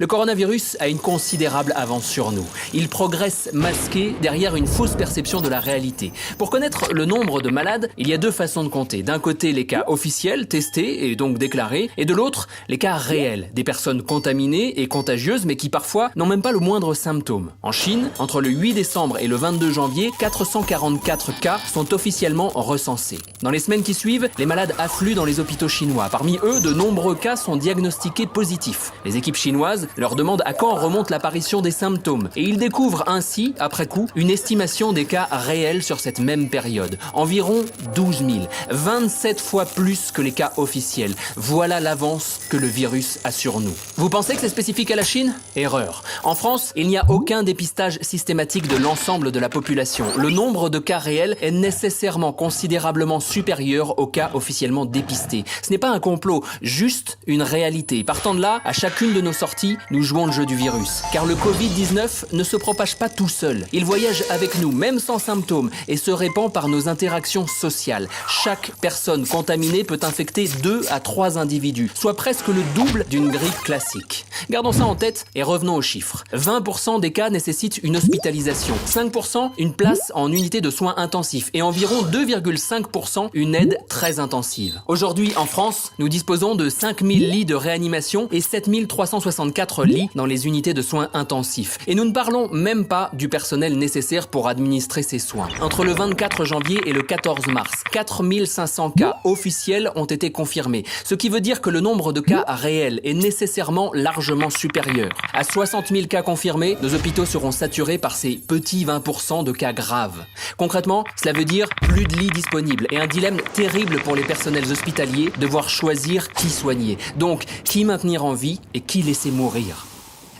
Le coronavirus a une considérable avance sur nous. Il progresse masqué derrière une fausse perception de la réalité. Pour connaître le nombre de malades, il y a deux façons de compter. D'un côté, les cas officiels, testés et donc déclarés, et de l'autre, les cas réels, des personnes contaminées et contagieuses, mais qui parfois n'ont même pas le moindre symptôme. En Chine, entre le 8 décembre et le 22 janvier, 444 cas sont officiellement recensés. Dans les semaines qui suivent, les malades affluent dans les hôpitaux chinois. Parmi eux, de nombreux cas sont diagnostiqués positifs. Les équipes chinoises leur demande à quand remonte l'apparition des symptômes. Et ils découvrent ainsi, après coup, une estimation des cas réels sur cette même période. Environ 12 000, 27 fois plus que les cas officiels. Voilà l'avance que le virus a sur nous. Vous pensez que c'est spécifique à la Chine? Erreur. En France, il n'y a aucun dépistage systématique de l'ensemble de la population. Le nombre de cas réels est nécessairement considérablement supérieur aux cas officiellement dépistés. Ce n'est pas un complot, juste une réalité. Partant de là, à chacune de nos sorties, nous jouons le jeu du virus. Car le Covid-19 ne se propage pas tout seul. Il voyage avec nous, même sans symptômes, et se répand par nos interactions sociales. Chaque personne contaminée peut infecter 2 à 3 individus, soit presque le double d'une grippe classique. Gardons ça en tête et revenons aux chiffres. 20% des cas nécessitent une hospitalisation, 5% une place en unité de soins intensifs et environ 2,5% une aide très intensive. Aujourd'hui, en France, nous disposons de 5000 lits de réanimation et 7364 lits dans les unités de soins intensifs. Et nous ne parlons même pas du personnel nécessaire pour administrer ces soins. Entre le 24 janvier et le 14 mars, 4500 cas officiels ont été confirmés, ce qui veut dire que le nombre de cas réels est nécessairement largement supérieur. À 60 000 cas confirmés, nos hôpitaux seront saturés par ces petits 20% de cas graves. Concrètement, cela veut dire plus de lits disponibles et un dilemme terrible pour les personnels hospitaliers, devoir choisir qui soigner. Donc, qui maintenir en vie et qui laisser mourir.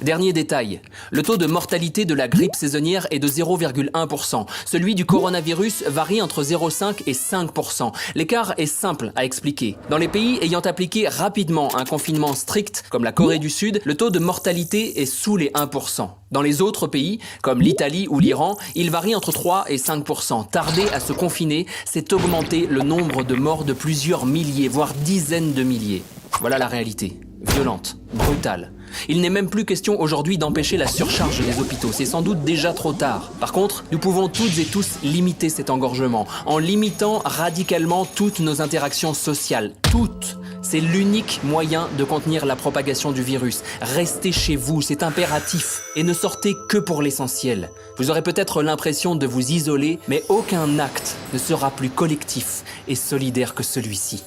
Dernier détail, le taux de mortalité de la grippe saisonnière est de 0,1%. Celui du coronavirus varie entre 0,5 et 5%. L'écart est simple à expliquer. Dans les pays ayant appliqué rapidement un confinement strict, comme la Corée du Sud, le taux de mortalité est sous les 1%. Dans les autres pays, comme l'Italie ou l'Iran, il varie entre 3 et 5%. Tarder à se confiner, c'est augmenter le nombre de morts de plusieurs milliers, voire dizaines de milliers. Voilà la réalité. Violente, brutale. Il n'est même plus question aujourd'hui d'empêcher la surcharge des hôpitaux, c'est sans doute déjà trop tard. Par contre, nous pouvons toutes et tous limiter cet engorgement, en limitant radicalement toutes nos interactions sociales. Toutes. C'est l'unique moyen de contenir la propagation du virus. Restez chez vous, c'est impératif. Et ne sortez que pour l'essentiel. Vous aurez peut-être l'impression de vous isoler, mais aucun acte ne sera plus collectif et solidaire que celui-ci.